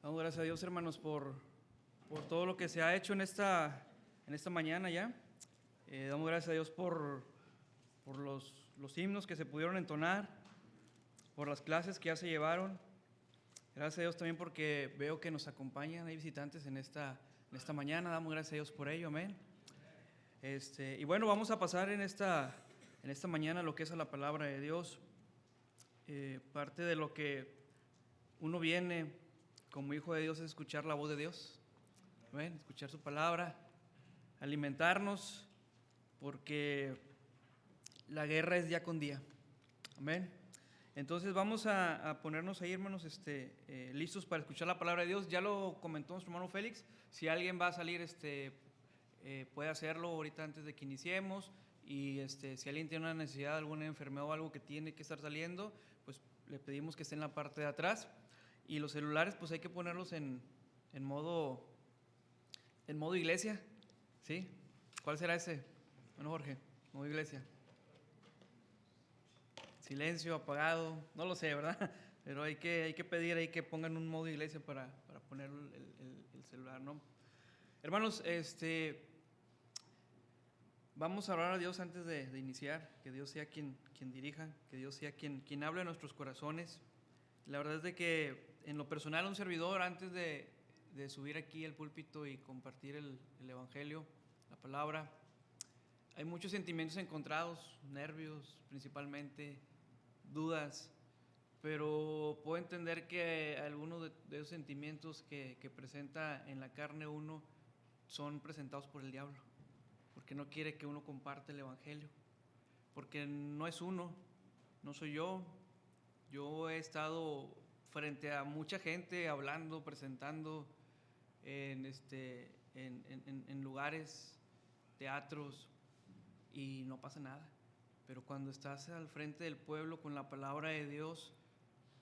Damos gracias a Dios, hermanos, por todo lo que se ha hecho en esta mañana ya. Damos gracias a Dios por los himnos que se pudieron entonar, por las clases que ya se llevaron. Gracias a Dios también porque veo que nos acompañan, hay visitantes en esta mañana. Damos gracias a Dios por ello, amén. Y bueno, vamos a pasar en esta mañana lo que es a la palabra de Dios. Parte de lo que uno viene como hijo de Dios es escuchar la voz de Dios, amén, escuchar su palabra, alimentarnos, porque la guerra es día con día, amén. Entonces vamos a ponernos ahí, hermanos, listos para escuchar la palabra de Dios. Ya lo comentó nuestro hermano Félix, si alguien va a salir, puede hacerlo ahorita antes de que iniciemos. Y si alguien tiene una necesidad, alguna enfermedad o algo que tiene que estar saliendo, pues le pedimos que esté en la parte de atrás. Y los celulares, pues hay que ponerlos en modo iglesia, ¿sí? ¿Cuál será ese? Bueno, Jorge, modo iglesia. Silencio, apagado, no lo sé, ¿verdad? Pero hay que pedir ahí que pongan un modo iglesia para poner el celular, ¿no? Hermanos, vamos a orar a Dios antes de iniciar, que Dios sea quien dirija, que Dios sea quien hable a nuestros corazones. La verdad es de que en lo personal un servidor, antes de subir aquí al púlpito y compartir el evangelio, la palabra, hay muchos sentimientos encontrados, nervios principalmente, dudas, pero puedo entender que algunos de esos sentimientos que presenta en la carne uno son presentados por el diablo, porque no quiere que uno comparte el evangelio, porque no es uno, no soy yo. Yo he estado frente a mucha gente hablando, presentando en lugares, teatros, y no pasa nada. Pero cuando estás al frente del pueblo con la palabra de Dios,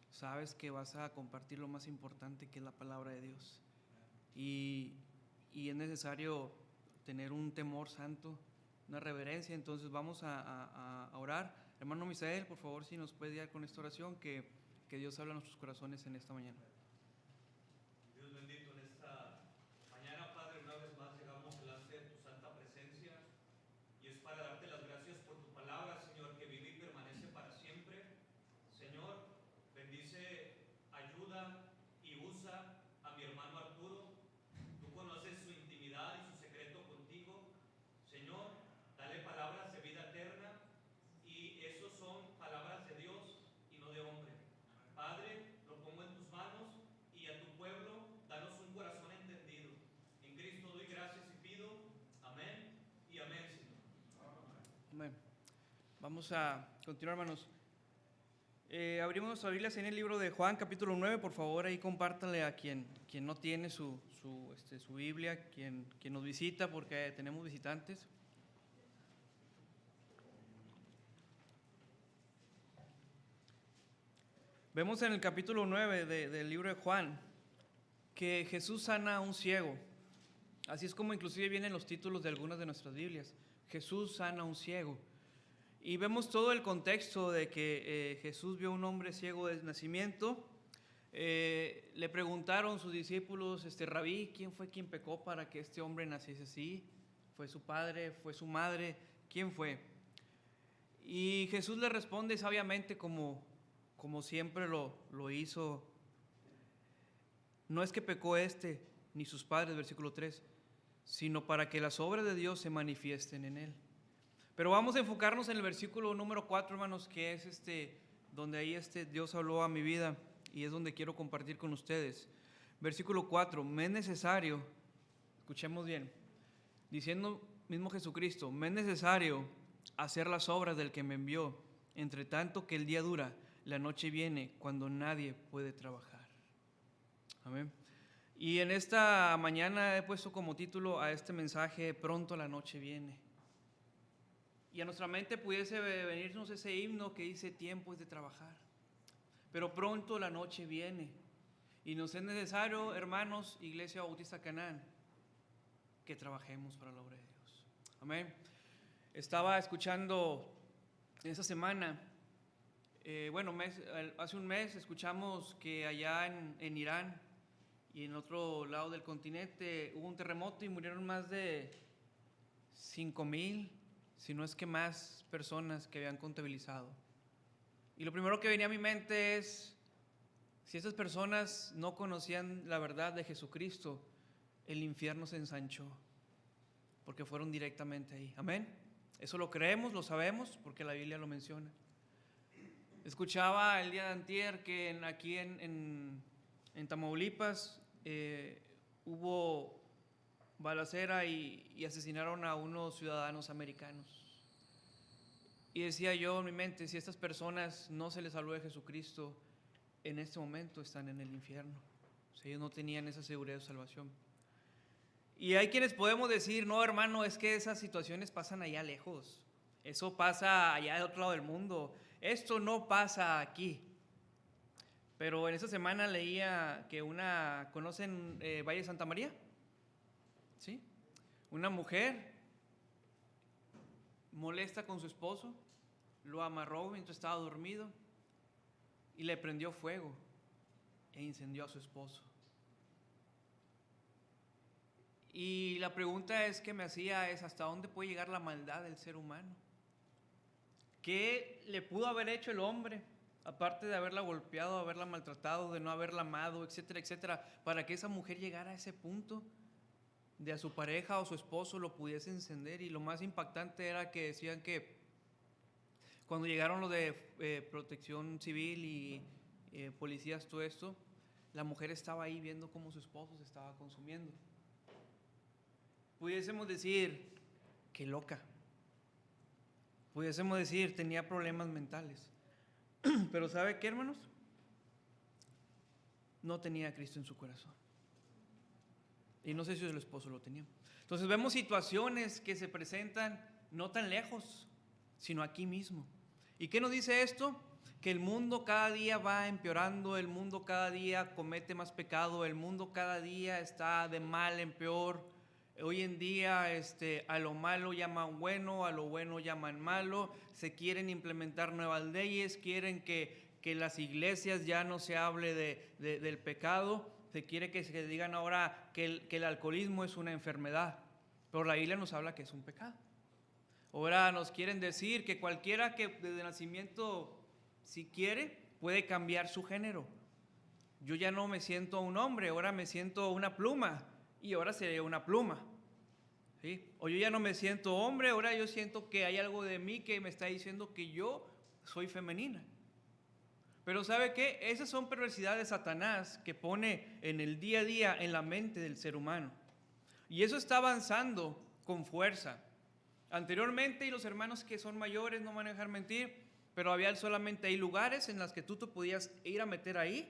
sabes que vas a compartir lo más importante, que es la palabra de Dios. Y es necesario tener un temor santo, una reverencia. Entonces vamos a orar. Hermano Misael, por favor, si nos puede guiar con esta oración, que Dios habla a nuestros corazones en esta mañana. Dios bendito, en esta mañana, Padre, una vez más llegamos delante de tu santa presencia y es para darte las gracias por tu palabra, Señor, que vive y permanece para siempre. Señor, bendice, ayuda y usa a mi hermano Arturo. Tú conoces su intimidad y su secreto contigo. Señor, dale palabras de vida eterna, y esos son palabras de Dios y no de hombre. Padre, lo pongo en tus manos, y a tu pueblo danos un corazón entendido. En Cristo doy gracias y pido. Amén y amén, Señor. Amén. Vamos a continuar, hermanos. Abrimos nuestras Biblias en el libro de Juan, capítulo 9. Por favor, ahí compártanle a quien no tiene su Biblia, quien nos visita, porque tenemos visitantes. Vemos en el capítulo 9 del libro de Juan que Jesús sana a un ciego. Así es como inclusive vienen los títulos de algunas de nuestras Biblias. Jesús sana a un ciego. Y vemos todo el contexto de que Jesús vio a un hombre ciego de nacimiento. Le preguntaron sus discípulos, Rabí, ¿quién fue quien pecó para que este hombre naciese así? ¿Fue su padre? ¿Fue su madre? ¿Quién fue? Y Jesús le responde sabiamente como siempre lo hizo. No es que pecó ni sus padres, versículo 3, sino para que las obras de Dios se manifiesten en él. Pero vamos a enfocarnos en el versículo número 4, hermanos, que es donde ahí Dios habló a mi vida y es donde quiero compartir con ustedes. Versículo 4, me es necesario, escuchemos bien, diciendo mismo Jesucristo, me es necesario hacer las obras del que me envió, entre tanto que el día dura, la noche viene cuando nadie puede trabajar. Amén. Y en esta mañana he puesto como título a este mensaje, pronto la noche viene. Y a nuestra mente pudiese venirnos ese himno que dice, tiempo es de trabajar, pero pronto la noche viene. Y nos es necesario, hermanos, Iglesia Bautista Canaán, que trabajemos para la obra de Dios. Amén. Estaba escuchando esta semana, hace un mes escuchamos que allá en Irán y en otro lado del continente hubo un terremoto y murieron más de 5,000, si no es que más personas que habían contabilizado. Y lo primero que venía a mi mente es, si estas personas no conocían la verdad de Jesucristo, el infierno se ensanchó, porque fueron directamente ahí. Amén. Eso lo creemos, lo sabemos, porque la Biblia lo menciona. Escuchaba el día de antier que aquí en Tamaulipas hubo balacera y asesinaron a unos ciudadanos americanos. Y decía yo en mi mente, si estas personas no se les habló de Jesucristo, en este momento están en el infierno. O sea, ellos no tenían esa seguridad de salvación. Y hay quienes podemos decir, no hermano, es que esas situaciones pasan allá lejos. Eso pasa allá del otro lado del mundo. Esto no pasa aquí. Pero en esta semana leía que ¿conocen Valle de Santa María? ¿Sí? Una mujer molesta con su esposo, lo amarró mientras estaba dormido y le prendió fuego e incendió a su esposo. Y la pregunta que me hacía es, ¿hasta dónde puede llegar la maldad del ser humano? ¿Qué le pudo haber hecho el hombre, aparte de haberla golpeado, haberla maltratado, de no haberla amado, etcétera, etcétera, para que esa mujer llegara a ese punto de a su pareja o su esposo lo pudiese encender? Y lo más impactante era que decían que cuando llegaron los de protección civil y policías, todo esto, la mujer estaba ahí viendo cómo su esposo se estaba consumiendo. Pudiésemos decir, qué loca. Pudiésemos decir, tenía problemas mentales. Pero ¿sabe qué, hermanos? No tenía a Cristo en su corazón. Y no sé si el esposo lo tenía. Entonces vemos situaciones que se presentan no tan lejos, sino aquí mismo. ¿Y qué nos dice esto? Que el mundo cada día va empeorando, el mundo cada día comete más pecado, el mundo cada día está de mal en peor. Hoy en día a lo malo llaman bueno, a lo bueno llaman malo, se quieren implementar nuevas leyes, quieren que las iglesias ya no se hable del pecado, se quiere que se digan ahora que el alcoholismo es una enfermedad, pero la Biblia nos habla que es un pecado. Ahora nos quieren decir que cualquiera que desde nacimiento, si quiere, puede cambiar su género. Yo ya no me siento un hombre, ahora me siento una pluma. Y ahora seré una pluma, ¿sí? O yo ya no me siento hombre, ahora yo siento que hay algo de mí que me está diciendo que yo soy femenina. Pero ¿sabe qué? Esas son perversidades de Satanás que pone en el día a día en la mente del ser humano. Y eso está avanzando con fuerza. Anteriormente, y los hermanos que son mayores no van a dejar mentir, pero había solamente hay lugares en los que tú te podías ir a meter ahí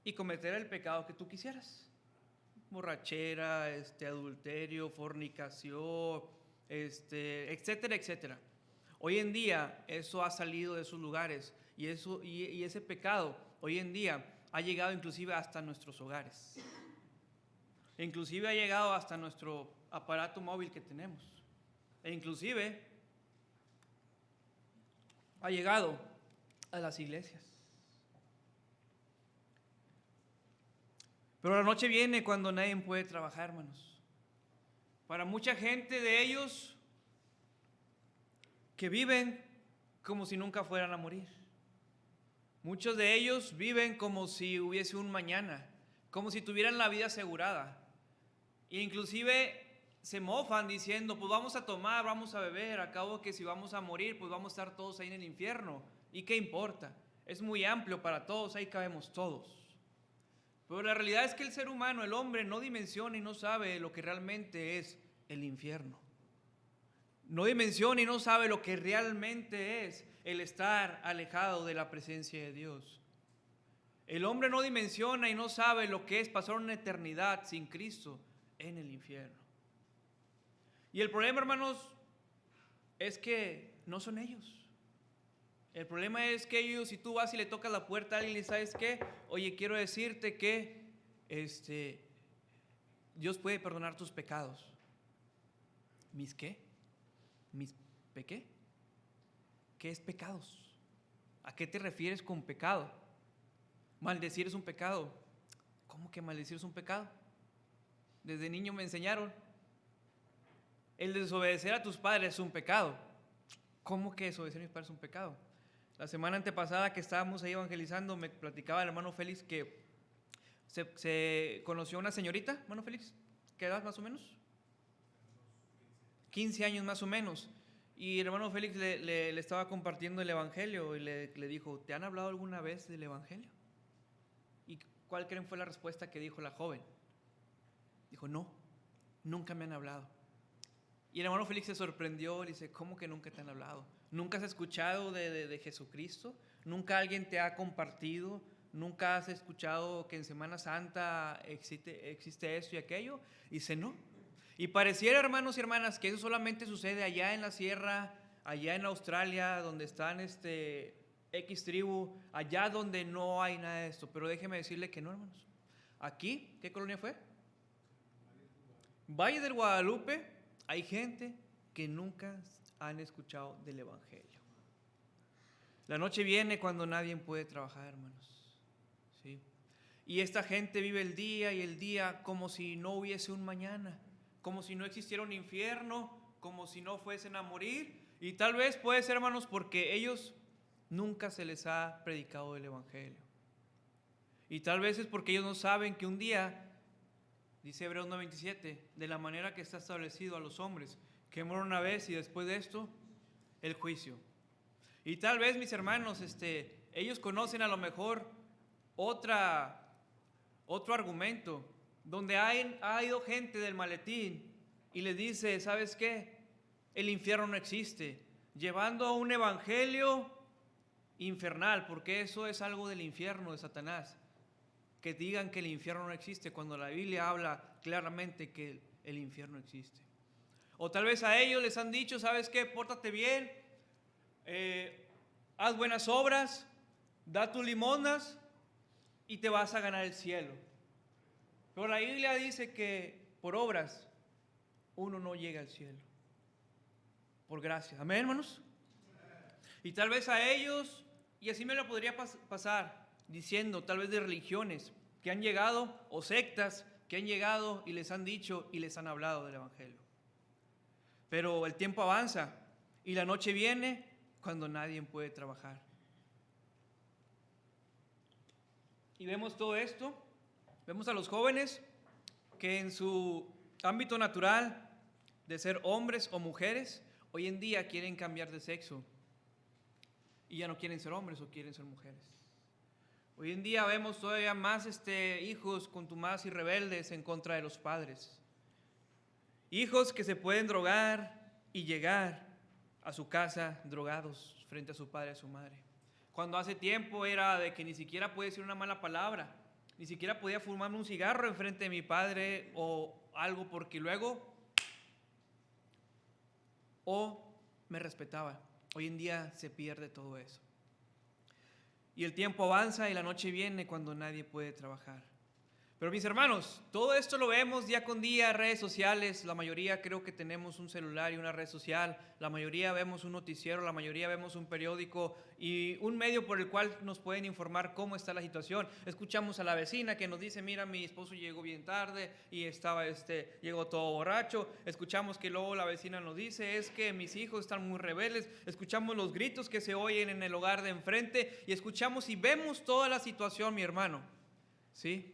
y cometer el pecado que tú quisieras. Borrachera, adulterio, fornicación, etcétera, etcétera. Hoy en día eso ha salido de esos lugares y ese pecado hoy en día ha llegado inclusive hasta nuestros hogares. Inclusive ha llegado hasta nuestro aparato móvil que tenemos. E inclusive ha llegado a las iglesias. Pero la noche viene cuando nadie puede trabajar, hermanos. Para mucha gente de ellos que viven como si nunca fueran a morir. Muchos de ellos viven como si hubiese un mañana, como si tuvieran la vida asegurada. E inclusive se mofan diciendo, pues vamos a tomar, vamos a beber, acabo que si vamos a morir, pues vamos a estar todos ahí en el infierno. ¿Y qué importa? Es muy amplio para todos, ahí cabemos todos. Pero la realidad es que el ser humano, el hombre, no dimensiona y no sabe lo que realmente es el infierno. No dimensiona y no sabe lo que realmente es el estar alejado de la presencia de Dios. El hombre no dimensiona y no sabe lo que es pasar una eternidad sin Cristo en el infierno. Y el problema, hermanos, es que no son ellos. El problema es que ellos, si tú vas y le tocas la puerta a alguien y ¿sabes qué? Oye, quiero decirte que Dios puede perdonar tus pecados. ¿Mis qué? ¿Mis pequé? ¿Qué es pecados? ¿A qué te refieres con pecado? Maldecir es un pecado. ¿Cómo que maldecir es un pecado? Desde niño me enseñaron. El desobedecer a tus padres es un pecado. ¿Cómo que desobedecer a mis padres es un pecado? La semana antepasada que estábamos ahí evangelizando, me platicaba el hermano Félix que se conoció una señorita, hermano Félix, ¿qué edad más o menos? 15 años más o menos. Y el hermano Félix le estaba compartiendo el evangelio y le dijo, ¿te han hablado alguna vez del evangelio? ¿Y cuál creen fue la respuesta que dijo la joven? Dijo, no, nunca me han hablado. Y el hermano Félix se sorprendió y dice, ¿cómo que nunca te han hablado? ¿Nunca has escuchado de Jesucristo? ¿Nunca alguien te ha compartido? ¿Nunca has escuchado que en Semana Santa existe esto y aquello? Y dice, no. Y pareciera, hermanos y hermanas, que eso solamente sucede allá en la sierra, allá en Australia, donde están X tribu, allá donde no hay nada de esto. Pero déjeme decirle que no, hermanos. Aquí, ¿qué colonia fue? Valle del Guadalupe, hay gente que nunca han escuchado del evangelio. La noche viene cuando nadie puede trabajar, hermanos. ¿Sí? Y esta gente vive el día y el día como si no hubiese un mañana, como si no existiera un infierno, como si no fuesen a morir. Y tal vez puede ser, hermanos, porque ellos nunca se les ha predicado el evangelio. Y tal vez es porque ellos no saben que un día, dice Hebreos 9:27, de la manera que está establecido a los hombres, que mueren una vez y después de esto, el juicio. Y tal vez, mis hermanos, ellos conocen a lo mejor otro argumento, donde ha ido gente del maletín y les dice, ¿sabes qué? El infierno no existe, llevando un evangelio infernal, porque eso es algo del infierno de Satanás, que digan que el infierno no existe, cuando la Biblia habla claramente que el infierno existe. O tal vez a ellos les han dicho, ¿sabes qué? Pórtate bien, haz buenas obras, da tus limosnas y te vas a ganar el cielo. Pero la Biblia dice que por obras uno no llega al cielo. Por gracia. Amén, hermanos. Y tal vez a ellos, y así me lo podría pasar, diciendo tal vez de religiones que han llegado, o sectas que han llegado y les han dicho y les han hablado del evangelio. Pero el tiempo avanza y la noche viene cuando nadie puede trabajar. Y vemos todo esto. Vemos a los jóvenes que en su ámbito natural de ser hombres o mujeres, hoy en día quieren cambiar de sexo y ya no quieren ser hombres o quieren ser mujeres. Hoy en día vemos todavía más hijos contumados y rebeldes en contra de los padres. Hijos que se pueden drogar y llegar a su casa drogados frente a su padre y a su madre. Cuando hace tiempo era de que ni siquiera podía decir una mala palabra, ni siquiera podía fumarme un cigarro enfrente de mi padre o algo, porque luego me respetaba. Hoy en día se pierde todo eso. Y el tiempo avanza y la noche viene cuando nadie puede trabajar. Pero mis hermanos, todo esto lo vemos día con día, redes sociales, la mayoría creo que tenemos un celular y una red social, la mayoría vemos un noticiero, la mayoría vemos un periódico y un medio por el cual nos pueden informar cómo está la situación. Escuchamos a la vecina que nos dice, mira, mi esposo llegó bien tarde y llegó todo borracho. Escuchamos que luego la vecina nos dice, es que mis hijos están muy rebeldes. Escuchamos los gritos que se oyen en el hogar de enfrente y escuchamos y vemos toda la situación, mi hermano, ¿sí?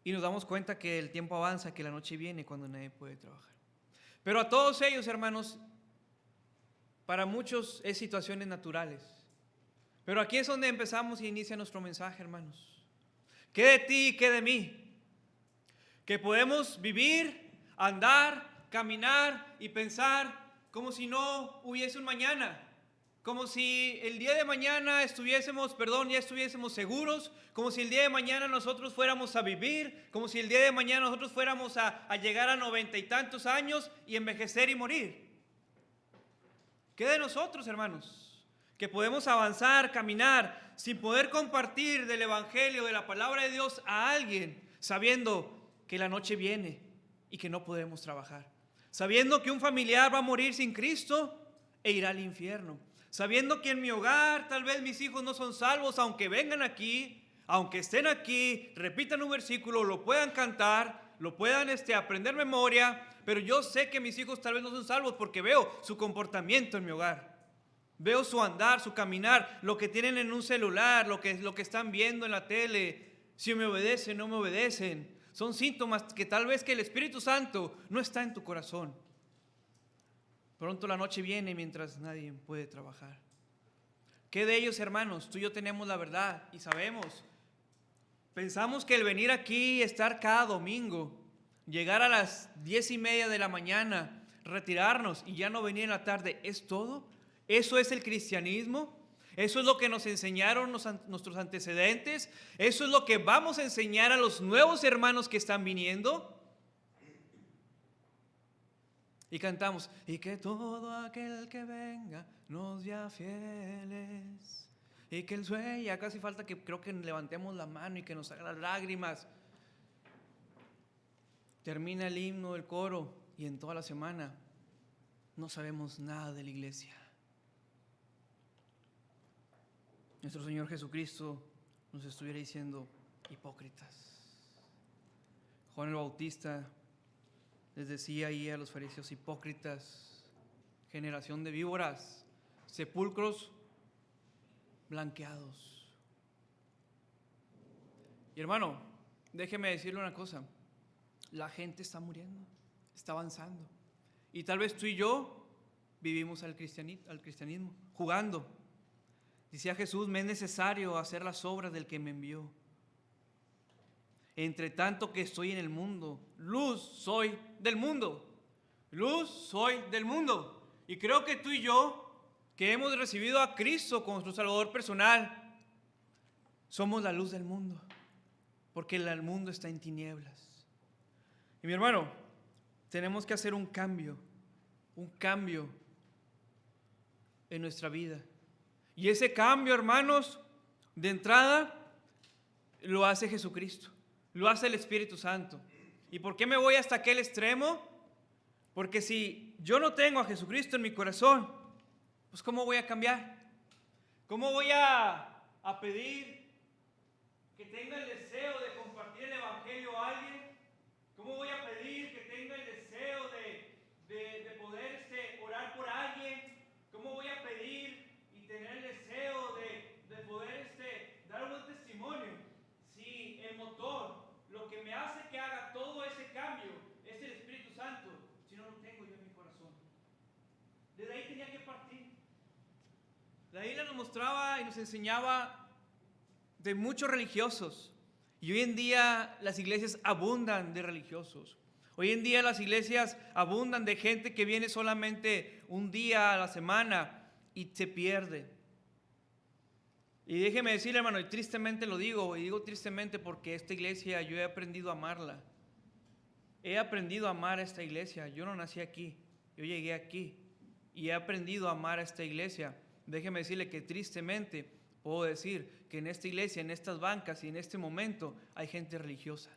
Y nos damos cuenta que el tiempo avanza, que la noche viene cuando nadie puede trabajar. Pero a todos ellos, hermanos, para muchos es situaciones naturales. Pero aquí es donde empezamos y inicia nuestro mensaje, hermanos. ¿Qué de ti y qué de mí? Que podemos vivir, andar, caminar y pensar como si no hubiese un mañana. Como si el día de mañana ya estuviésemos seguros, como si el día de mañana nosotros fuéramos a vivir, como si el día de mañana nosotros fuéramos a llegar a 90 y tantos años y envejecer y morir. ¿Qué de nosotros, hermanos? Que podemos avanzar, caminar, sin poder compartir del evangelio, de la palabra de Dios a alguien, sabiendo que la noche viene y que no podemos trabajar. Sabiendo que un familiar va a morir sin Cristo e irá al infierno. Sabiendo que en mi hogar tal vez mis hijos no son salvos, aunque vengan aquí, aunque estén aquí, repitan un versículo, lo puedan cantar, lo puedan aprender memoria, pero yo sé que mis hijos tal vez no son salvos porque veo su comportamiento en mi hogar. Veo su andar, su caminar, lo que tienen en un celular, lo que están viendo en la tele, si me obedecen, no me obedecen. Son síntomas que tal vez que el Espíritu Santo no está en tu corazón. Pronto la noche viene mientras nadie puede trabajar. ¿Qué de ellos, hermanos? Tú y yo tenemos la verdad y sabemos. Pensamos que el venir aquí, estar cada domingo, llegar a las 10:30 de la mañana, retirarnos y ya no venir en la tarde, ¿es todo? ¿Eso es el cristianismo? ¿Eso es lo que nos enseñaron nuestros antecedentes? ¿Eso es lo que vamos a enseñar a los nuevos hermanos que están viniendo? Y cantamos, y que todo aquel que venga nos sea fieles. Y que el sueño, ya casi falta que creo que levantemos la mano y que nos haga las lágrimas. Termina el himno, el coro, y en toda la semana no sabemos nada de la iglesia. Nuestro Señor Jesucristo nos estuviera diciendo hipócritas. Juan el Bautista les decía ahí a los fariseos, hipócritas, generación de víboras, sepulcros blanqueados. Y hermano, déjeme decirle una cosa, la gente está muriendo, está avanzando. Y tal vez tú y yo vivimos al cristianismo, jugando. Decía Jesús, me es necesario hacer las obras del que me envió. Entre tanto que estoy en el mundo, luz soy del mundo. Luz soy del mundo. Y creo que tú y yo, que hemos recibido a Cristo como nuestro Salvador personal, somos la luz del mundo. Porque el mundo está en tinieblas. Y mi hermano, tenemos que hacer un cambio en nuestra vida. Y ese cambio, hermanos, de entrada, lo hace Jesucristo. Lo hace el Espíritu Santo. ¿Y por qué me voy hasta aquel extremo? Porque si yo no tengo a Jesucristo en mi corazón, pues ¿cómo voy a cambiar? ¿Cómo voy a pedir que tenga el deseo de compartir el Evangelio a alguien? ¿Cómo voy a pedir que tenga el deseo de poder orar por alguien? ¿Cómo voy a pedir y tener el deseo de poder dar un buen testimonio? Si el motor, lo que me hace que haga todo ese cambio es el Espíritu Santo, si no lo tengo yo en mi corazón. Desde ahí tenía que partir. La Biblia nos mostraba y nos enseñaba de muchos religiosos. Y hoy en día las iglesias abundan de religiosos. Hoy en día las iglesias abundan de gente que viene solamente un día a la semana y se pierde. Y déjeme decirle, hermano, y tristemente lo digo, y digo tristemente porque esta iglesia yo he aprendido a amarla. He aprendido a amar a esta iglesia. Yo no nací aquí, yo llegué aquí y he aprendido a amar a esta iglesia. Déjeme decirle que tristemente puedo decir que en esta iglesia, en estas bancas y en este momento hay gente religiosa.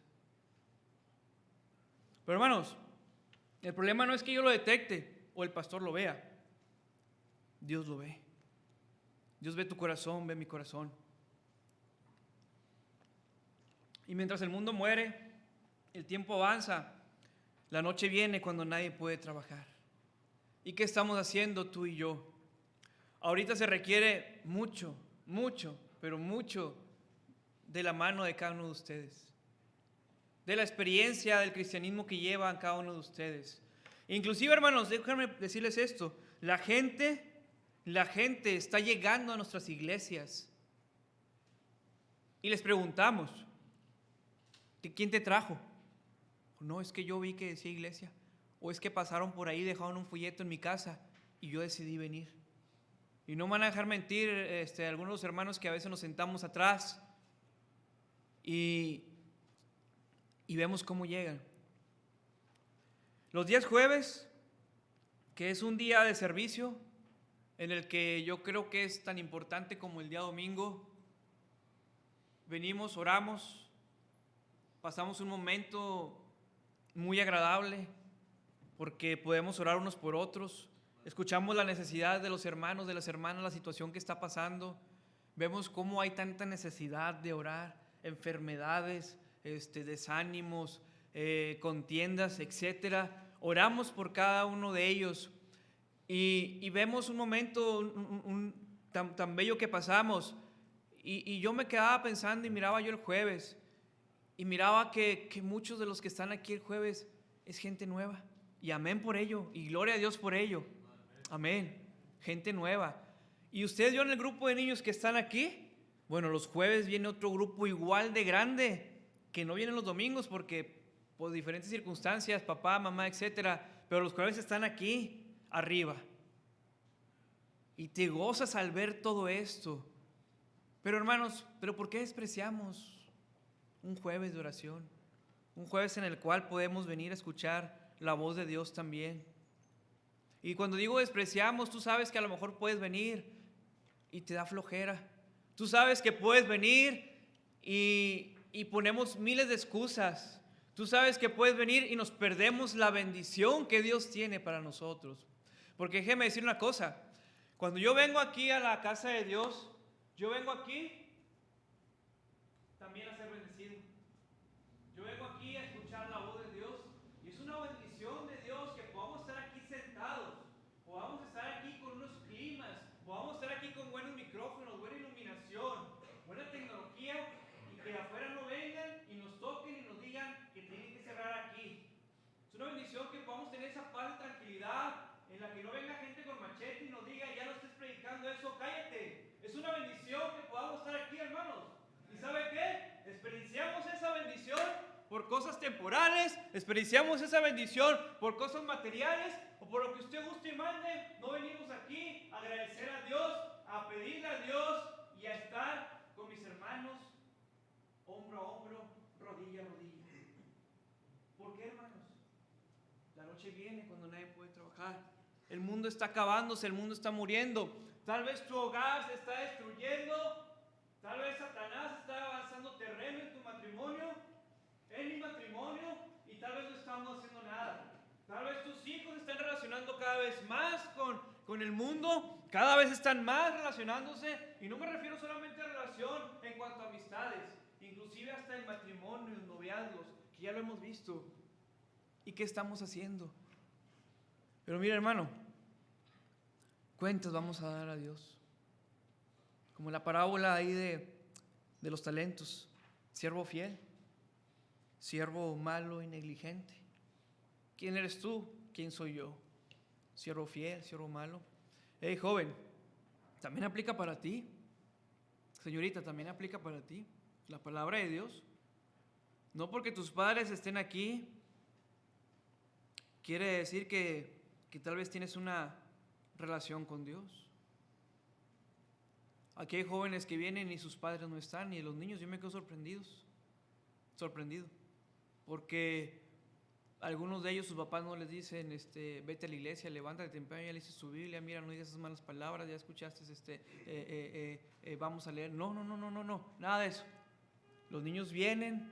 Pero hermanos, el problema no es que yo lo detecte o el pastor lo vea. Dios lo ve. Dios ve tu corazón, ve mi corazón. Y mientras el mundo muere, el tiempo avanza, la noche viene cuando nadie puede trabajar. ¿Y qué estamos haciendo tú y yo? Ahorita se requiere mucho, pero mucho de la mano de cada uno de ustedes, de la experiencia del cristianismo que llevan cada uno de ustedes. Inclusive, hermanos, déjenme decirles esto, la gente está llegando a nuestras iglesias y les preguntamos, ¿quién te trajo? No, es que yo vi que decía iglesia, o es que pasaron por ahí, dejaron un folleto en mi casa y yo decidí venir. Y no me van a dejar mentir algunos de los hermanos que a veces nos sentamos atrás y vemos cómo llegan. Los días jueves, que es un día de servicio, en el que yo creo que es tan importante como el día domingo, venimos, oramos, pasamos un momento muy agradable, porque podemos orar unos por otros. Escuchamos la necesidad de los hermanos, de las hermanas, la situación que está pasando. Vemos cómo hay tanta necesidad de orar, enfermedades, desánimos, contiendas, etcétera. Oramos por cada uno de ellos y vemos un momento tan bello que pasamos. Y yo me quedaba pensando y miraba yo el jueves y miraba que muchos de los que están aquí el jueves es gente nueva. Y amén por ello y gloria a Dios por ello. Amén. Gente nueva. Y ustedes vieron el grupo de niños que están aquí. Bueno, los jueves viene otro grupo igual de grande que no vienen los domingos porque por diferentes circunstancias, papá, mamá, etcétera. Pero los jueves están aquí arriba. Y te gozas al ver todo esto. Pero hermanos, ¿por qué despreciamos un jueves de oración? Un jueves en el cual podemos venir a escuchar la voz de Dios también. Y cuando digo despreciamos, tú sabes que a lo mejor puedes venir y te da flojera. Tú sabes que puedes venir y ponemos miles de excusas. Tú sabes que puedes venir y nos perdemos la bendición que Dios tiene para nosotros. Porque déjeme decir una cosa. Cuando yo vengo aquí a la casa de Dios, yo vengo aquí también a ser bendecido. Yo vengo aquí a escuchar la voz de Dios y es una bendición de Dios que podamos estar aquí sentados, podamos estar aquí con unos climas, podamos estar aquí con buenos micrófonos, buena iluminación, buena tecnología y que afuera no vengan y nos toquen y nos digan que tienen que cerrar aquí. Es una bendición que podamos tener esa paz y tranquilidad en la que no venga gente con machete y nos diga ya no estés predicando eso, cállate. Es una bendición que podamos estar aquí, hermanos. ¿Y sabe qué? Desperdiciamos esa bendición por cosas temporales, desperdiciamos esa bendición por cosas materiales o por lo que usted guste y mande. No venimos aquí a agradecer a Dios, a pedirle a Dios y a estar con mis hermanos hombro a hombro, rodilla a rodilla. ¿Por qué, hermanos? La noche viene cuando nadie puede trabajar. El mundo está acabándose, el mundo está muriendo. Tal vez tu hogar se está destruyendo. Tal vez Satanás está avanzando terreno en tu matrimonio, en mi matrimonio, y tal vez no estamos haciendo nada. Tal vez tus hijos se están relacionando cada vez más con el mundo, cada vez están más relacionándose, y no me refiero solamente a relación en cuanto a amistades, inclusive hasta en matrimonio, en noviazgos, que ya lo hemos visto. ¿Y qué estamos haciendo? Pero mira, hermano, cuentas vamos a dar a Dios. Como la parábola ahí de los talentos. Siervo fiel, siervo malo y negligente. ¿Quién eres tú? ¿Quién soy yo? Siervo fiel, siervo malo. Hey, joven, también aplica para ti. Señorita, también aplica para ti. La palabra de Dios. No porque tus padres estén aquí, quiere decir que tal vez tienes una relación con Dios. Aquí hay jóvenes que vienen y sus padres no están, y los niños, yo me quedo sorprendido, porque algunos de ellos, sus papás no les dicen, vete a la iglesia, levántate temprano, ya leíste tu Biblia, mira, no digas esas malas palabras, ya escuchaste, vamos a leer. No, nada de eso. Los niños vienen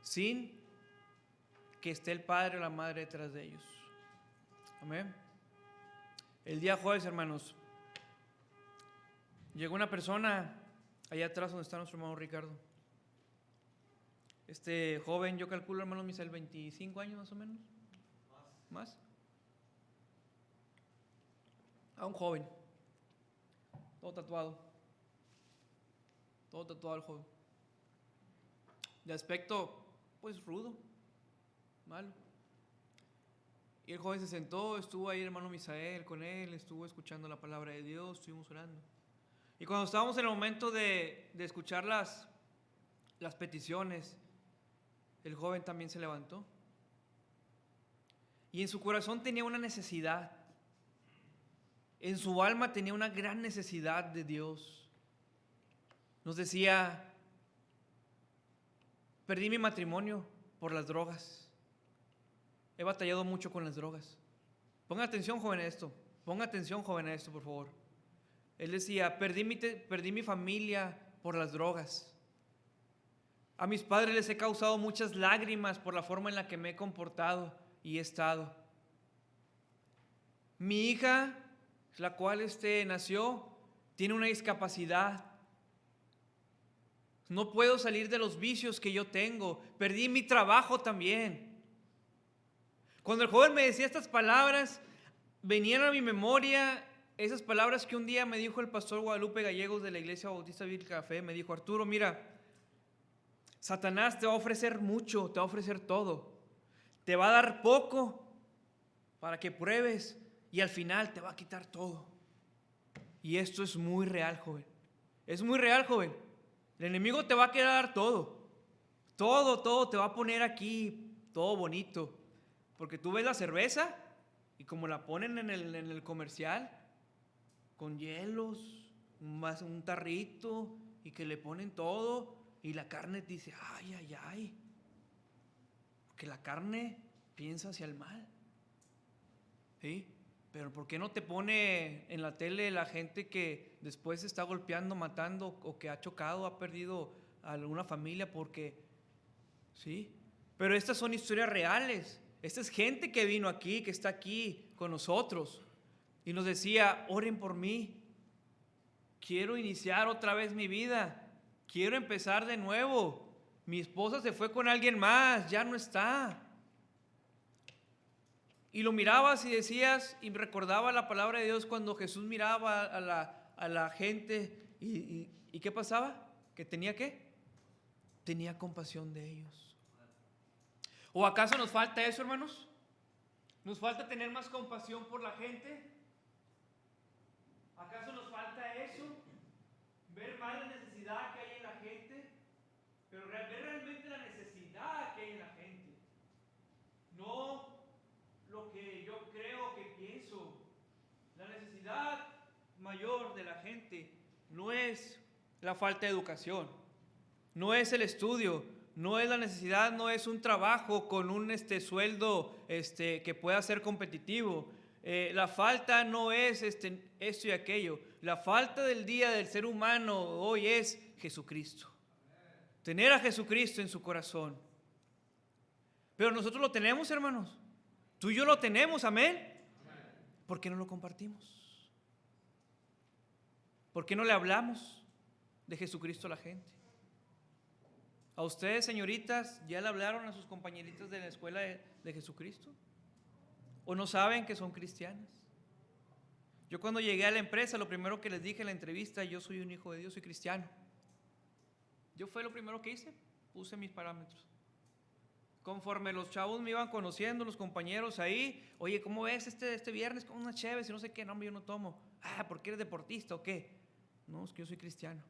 sin que esté el padre o la madre detrás de ellos. Amén. El día jueves, hermanos, llegó una persona allá atrás donde está nuestro hermano Ricardo. Este joven, yo calculo, hermano Misael, 25 años más o menos. ¿Más? A un joven. Todo tatuado el joven. De aspecto, pues rudo, malo. Y el joven se sentó, estuvo ahí el hermano Misael con él, estuvo escuchando la palabra de Dios, estuvimos orando. Y cuando estábamos en el momento de escuchar las peticiones, el joven también se levantó. Y en su corazón tenía una necesidad. En su alma tenía una gran necesidad de Dios. Nos decía, perdí mi matrimonio por las drogas. He batallado mucho con las drogas. Ponga atención, joven, a esto. Ponga atención, joven, a esto, por favor. Él decía, perdí mi familia por las drogas. A mis padres les he causado muchas lágrimas por la forma en la que me he comportado y he estado. Mi hija, la cual nació, tiene una discapacidad. No puedo salir de los vicios que yo tengo. Perdí mi trabajo también. Cuando el joven me decía estas palabras, venían a mi memoria esas palabras que un día me dijo el pastor Guadalupe Gallegos de la Iglesia Bautista Bíblica Fe. Me dijo: Arturo, mira, Satanás te va a ofrecer mucho, te va a ofrecer todo. Te va a dar poco para que pruebes y al final te va a quitar todo. Y esto es muy real, joven. Es muy real, joven. El enemigo te va a querer dar todo. Todo te va a poner aquí, todo bonito. Porque tú ves la cerveza y como la ponen en el comercial, con hielos, un tarrito, y que le ponen todo, y la carne te dice: ay. Porque la carne piensa hacia el mal. ¿Sí? Pero ¿por qué no te pone en la tele la gente que después se está golpeando, matando, o que ha chocado, ha perdido a alguna familia porque... ¿Sí? Pero estas son historias reales. Esta es gente que vino aquí, que está aquí con nosotros y nos decía: oren por mí. Quiero iniciar otra vez mi vida. Quiero empezar de nuevo. Mi esposa se fue con alguien más, ya no está. Y lo mirabas y decías, y recordaba la palabra de Dios cuando Jesús miraba a la gente y ¿qué pasaba? ¿Que tenía qué? Tenía compasión de ellos. ¿O acaso nos falta eso, hermanos? ¿Nos falta tener más compasión por la gente? ¿Acaso nos falta eso? Ver más la necesidad que hay en la gente, pero ver realmente la necesidad que hay en la gente. No lo que yo creo que pienso. La necesidad mayor de la gente no es la falta de educación, no es el estudio, no es la necesidad, no es un trabajo con un sueldo que pueda ser competitivo. La falta no es esto y aquello. La falta del día del ser humano hoy es Jesucristo. Tener a Jesucristo en su corazón. Pero nosotros lo tenemos, hermanos. Tú y yo lo tenemos, amén. ¿Por qué no lo compartimos? ¿Por qué no le hablamos de Jesucristo a la gente? ¿A ustedes, señoritas, ya le hablaron a sus compañeritas de la escuela de Jesucristo? ¿O no saben que son cristianas? Yo cuando llegué a la empresa, lo primero que les dije en la entrevista: yo soy un hijo de Dios, soy cristiano. Yo fue lo primero que hice, puse mis parámetros. Conforme los chavos me iban conociendo, los compañeros ahí: oye, ¿cómo ves este viernes con unas cheves y no sé qué? No, hombre, yo no tomo. ¿Por qué eres deportista o qué? No, es que yo soy cristiano.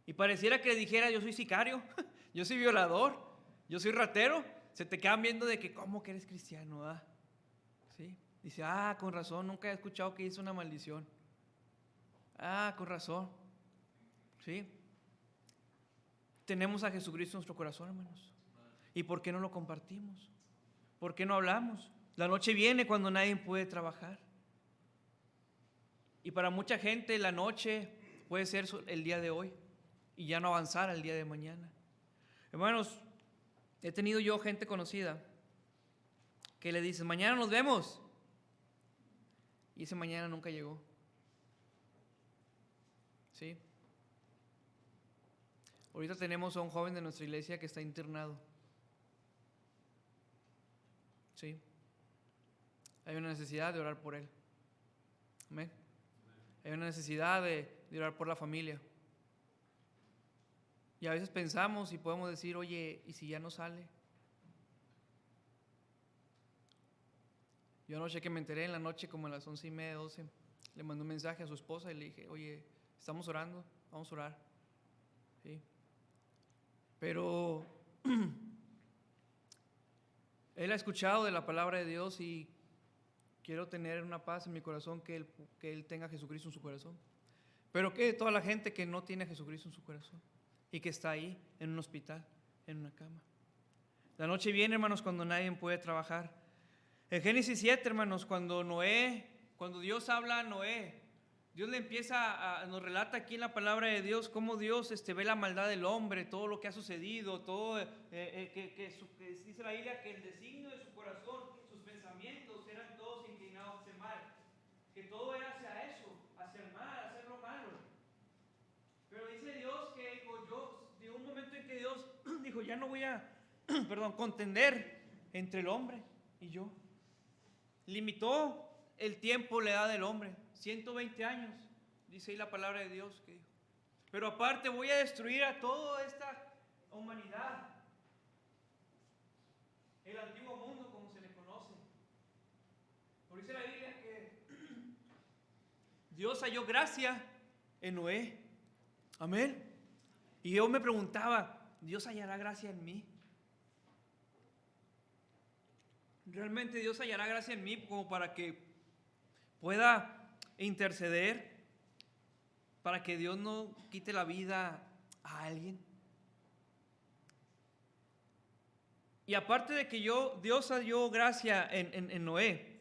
Y pareciera que le dijera: yo soy sicario, yo soy violador, yo soy ratero. Se te quedan viendo de que, ¿cómo que eres cristiano? ¿Sí? Dice: con razón, nunca he escuchado que hizo una maldición. Con razón. ¿Sí? Tenemos a Jesucristo en nuestro corazón, hermanos. ¿Y por qué no lo compartimos? ¿Por qué no hablamos? La noche viene cuando nadie puede trabajar. Y para mucha gente la noche puede ser el día de hoy y ya no avanzar al día de mañana. Hermanos, he tenido yo gente conocida que le dicen: mañana nos vemos. Y ese mañana nunca llegó. ¿Sí? Ahorita tenemos a un joven de nuestra iglesia que está internado. ¿Sí? Hay una necesidad de orar por él. Amén. Hay una necesidad de orar por la familia. Y a veces pensamos y podemos decir: oye, ¿y si ya no sale? Yo anoche que me enteré en la noche, como a las 11:30, 12, le mandé un mensaje a su esposa y le dije: oye, estamos orando, vamos a orar. ¿Sí? Pero él ha escuchado de la palabra de Dios y quiero tener una paz en mi corazón, que él tenga a Jesucristo en su corazón. Pero que toda la gente que no tiene a Jesucristo en su corazón y que está ahí en un hospital, en una cama. La noche viene, hermanos, cuando nadie puede trabajar. En Génesis 7, hermanos, cuando Dios habla a Noé, Dios le nos relata aquí en la palabra de Dios cómo Dios ve la maldad del hombre, todo lo que ha sucedido, todo que dice la Biblia que el designio de su corazón, sus pensamientos eran todos inclinados hacia el mal, que todo era hacia eso, hacia el mal, hacer lo malo. dijo, ya no voy a, contender entre el hombre y yo. Limitó el tiempo, la edad del hombre, 120 años, dice ahí la palabra de Dios que dijo. Pero aparte voy a destruir a toda esta humanidad, el antiguo mundo como se le conoce. Por dice la Biblia que Dios halló gracia en Noé. Amén. Y yo me preguntaba, ¿Dios hallará gracia en mí? ¿Realmente Dios hallará gracia en mí como para que pueda interceder? Para que Dios no quite la vida a alguien. Y aparte de que Dios dio gracia en Noé,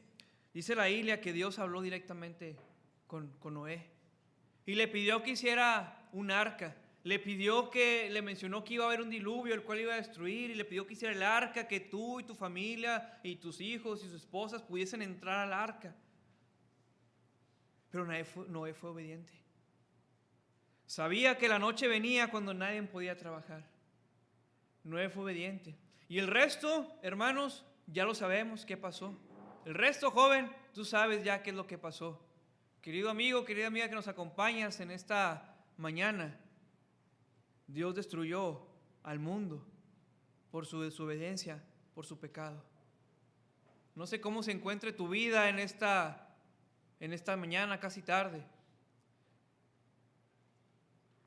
dice la Biblia que Dios habló directamente con Noé. Y le pidió que hiciera un arca. Le mencionó que iba a haber un diluvio, el cual iba a destruir. Y le pidió que hiciera el arca, que tú y tu familia y tus hijos y sus esposas pudiesen entrar al arca. Pero Noé fue obediente. Sabía que la noche venía cuando nadie podía trabajar. Noé fue obediente. Y el resto, hermanos, ya lo sabemos qué pasó. El resto, joven, tú sabes ya qué es lo que pasó. Querido amigo, querida amiga que nos acompañas en esta mañana, Dios destruyó al mundo por su desobediencia, por su pecado. No sé cómo se encuentre tu vida en esta mañana, casi tarde.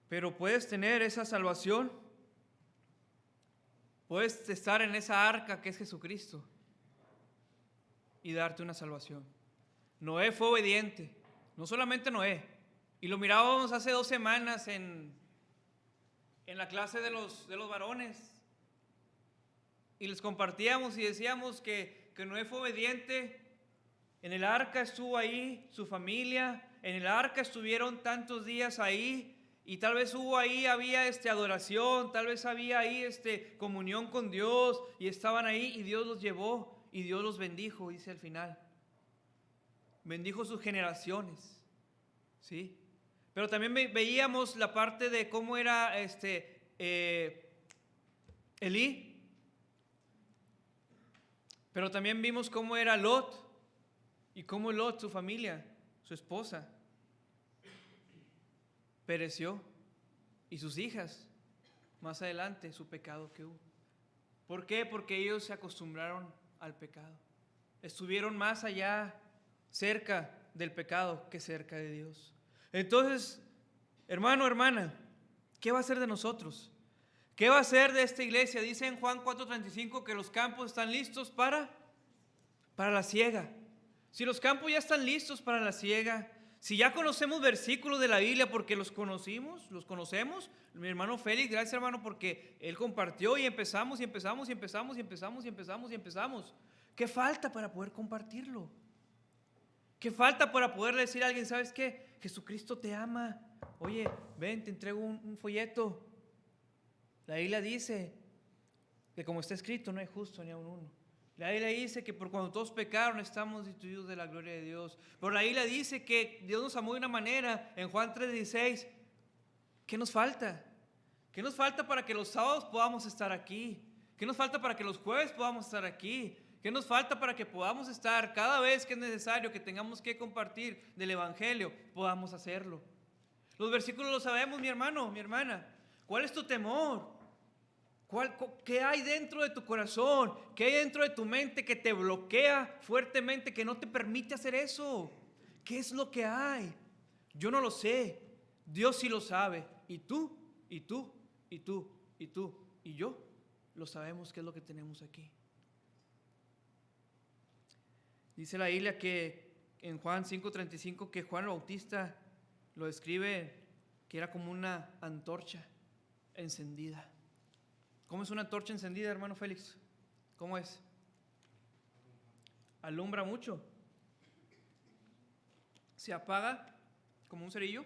Pero puedes tener esa salvación. Puedes estar en esa arca que es Jesucristo y darte una salvación. Noé fue obediente. No solamente Noé. Y lo mirábamos hace 2 semanas en la clase de los varones. Y les compartíamos y decíamos que Noé fue obediente. En el arca estuvo ahí su familia. En el arca estuvieron tantos días ahí. Y tal vez había adoración, tal vez había ahí comunión con Dios, y estaban ahí y Dios los llevó y Dios los bendijo, dice al final. Bendijo sus generaciones, ¿sí? Pero también veíamos la parte de cómo era Elí. Pero también vimos cómo era Lot y cómo Lot, su familia, su esposa, pereció, y sus hijas, más adelante, su pecado que hubo. ¿Por qué? Porque ellos se acostumbraron al pecado. Estuvieron más allá, cerca del pecado que cerca de Dios. Entonces, hermano, hermana, ¿qué va a ser de nosotros? ¿Qué va a ser de esta iglesia? Dice en Juan 4:35 que los campos están listos para la siega. Si los campos ya están listos para la siega, si ya conocemos versículos de la Biblia porque los conocemos, mi hermano Félix, gracias hermano porque él compartió y empezamos. ¿Qué falta para poder compartirlo? ¿Qué falta para poderle decir a alguien, sabes qué? Jesucristo te ama. Oye, ven, te entrego un folleto. La Biblia dice que como está escrito, no hay justo ni aun uno. La Biblia dice que por cuando todos pecaron estamos destituidos de la gloria de Dios. Pero la Biblia dice que Dios nos amó de una manera, en Juan 3:16. ¿Qué nos falta? ¿Qué nos falta para que los sábados podamos estar aquí? ¿Qué nos falta para que los jueves podamos estar aquí? ¿Qué nos falta para que podamos estar cada vez que es necesario, que tengamos que compartir del Evangelio, podamos hacerlo? Los versículos los sabemos, mi hermano, mi hermana. ¿Cuál es tu temor? ¿Qué hay dentro de tu corazón? ¿Qué hay dentro de tu mente que te bloquea fuertemente, que no te permite hacer eso? ¿Qué es lo que hay? Yo no lo sé. Dios sí lo sabe. Y tú, y tú, y tú, y tú, y yo lo sabemos qué es lo que tenemos aquí. Dice la Biblia que en Juan 5:35 que Juan el Bautista lo describe que era como una antorcha encendida. ¿Cómo es una antorcha encendida, hermano Félix? ¿Cómo es? Alumbra mucho. Se apaga como un cerillo.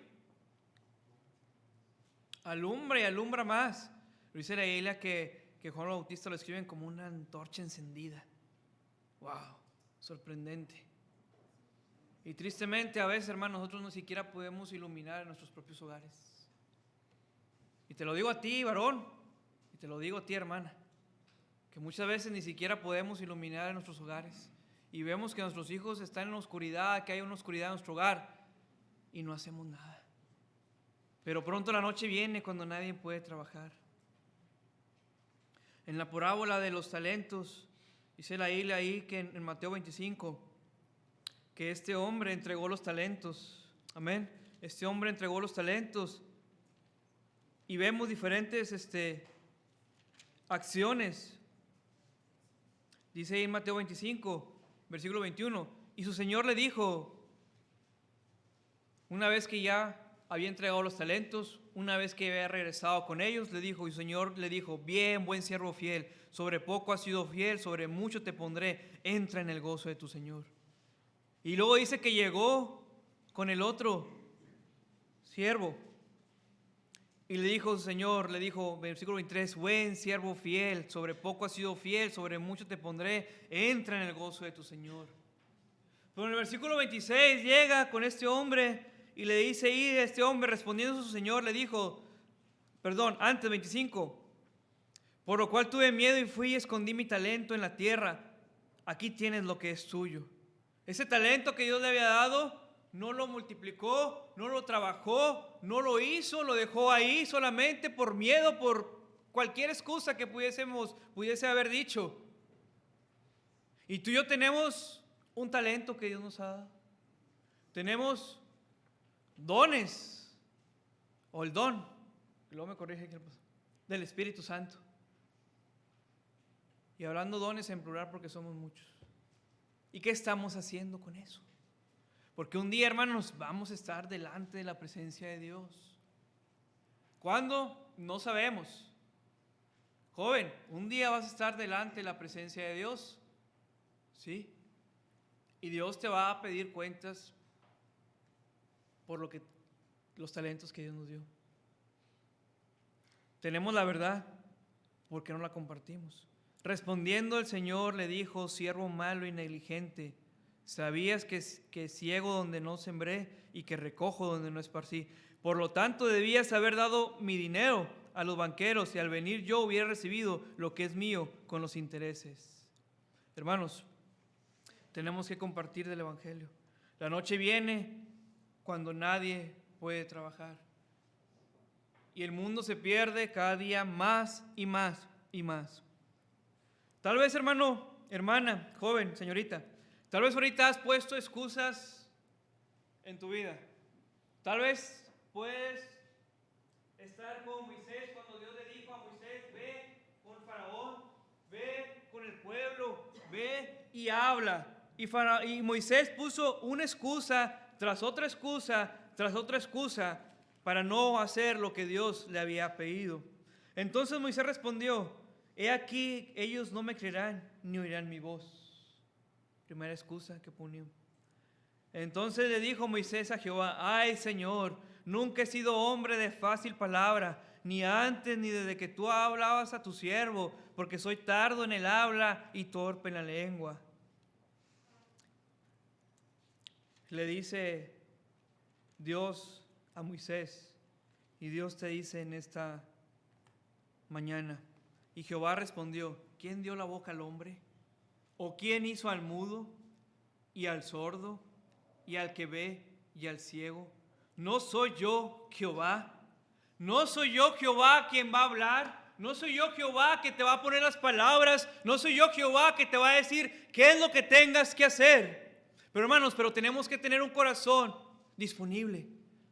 Alumbra y alumbra más. Dice la Biblia que Juan el Bautista lo escriben como una antorcha encendida. ¡Wow! Sorprendente. Y tristemente a veces, hermano, nosotros no siquiera podemos iluminar en nuestros propios hogares. Y te lo digo a ti, varón. te lo digo a ti, hermana, que muchas veces ni siquiera podemos iluminar en nuestros hogares y vemos que nuestros hijos están en la oscuridad, que hay una oscuridad en nuestro hogar y no hacemos nada. Pero pronto la noche viene cuando nadie puede trabajar. En la parábola de los talentos, dice la Biblia ahí que en Mateo 25, que este hombre entregó los talentos. Amén. Este hombre entregó los talentos y vemos diferentes acciones. Dice ahí en Mateo 25, versículo 21, y su Señor le dijo, una vez que ya había entregado los talentos, una vez que había regresado con ellos, le dijo, y su Señor le dijo, bien, buen siervo fiel, sobre poco has sido fiel, sobre mucho te pondré, entra en el gozo de tu Señor. Y luego dice que llegó con el otro siervo, y le dijo su Señor, le dijo, versículo 23, buen siervo fiel, sobre poco has sido fiel, sobre mucho te pondré, entra en el gozo de tu Señor. Pero en el versículo 26 llega con este hombre y le dice, y este hombre respondiendo a su Señor le dijo, antes 25, por lo cual tuve miedo y fui y escondí mi talento en la tierra, aquí tienes lo que es tuyo. Ese talento que Dios le había dado, no lo multiplicó, no lo trabajó, no lo hizo, lo dejó ahí solamente por miedo, por cualquier excusa que pudiese haber dicho. Y tú y yo tenemos un talento que Dios nos ha dado. Tenemos dones, o el don, que luego me corrige del Espíritu Santo. Y hablando dones en plural porque somos muchos. ¿Y qué estamos haciendo con eso? Porque un día, hermanos, vamos a estar delante de la presencia de Dios. ¿Cuándo? No sabemos. Joven, un día vas a estar delante de la presencia de Dios. ¿Sí? Y Dios te va a pedir cuentas por los talentos que Dios nos dio. Tenemos la verdad, ¿por qué no la compartimos? Respondiendo el Señor le dijo, siervo malo y negligente, ¿sabías que ciego donde no sembré y que recojo donde no esparcí? Por lo tanto debías haber dado mi dinero a los banqueros y al venir yo hubiera recibido lo que es mío con los intereses. Hermanos, tenemos que compartir del Evangelio. La noche viene cuando nadie puede trabajar. Y el mundo se pierde cada día más y más y más. Tal vez, hermano, hermana, joven, señorita, tal vez ahorita has puesto excusas en tu vida. Tal vez puedes estar como Moisés cuando Dios le dijo a Moisés, ve con Faraón, ve con el pueblo, ve y habla. Y Moisés puso una excusa tras otra excusa, tras otra excusa, para no hacer lo que Dios le había pedido. Entonces Moisés respondió, he aquí, ellos no me creerán ni oirán mi voz. Primera excusa que ponió. Entonces le dijo Moisés a Jehová, ay Señor, nunca he sido hombre de fácil palabra, ni antes ni desde que tú hablabas a tu siervo, porque soy tardo en el habla y torpe en la lengua. Le dice Dios a Moisés, y Dios te dice en esta mañana, y Jehová respondió, ¿quién dio la boca al hombre? ¿O quién hizo al mudo y al sordo y al que ve y al ciego? ¿No soy yo Jehová? ¿No soy yo Jehová quien va a hablar? ¿No soy yo Jehová que te va a poner las palabras? ¿No soy yo Jehová que te va a decir qué es lo que tengas que hacer? Pero hermanos, tenemos que tener un corazón disponible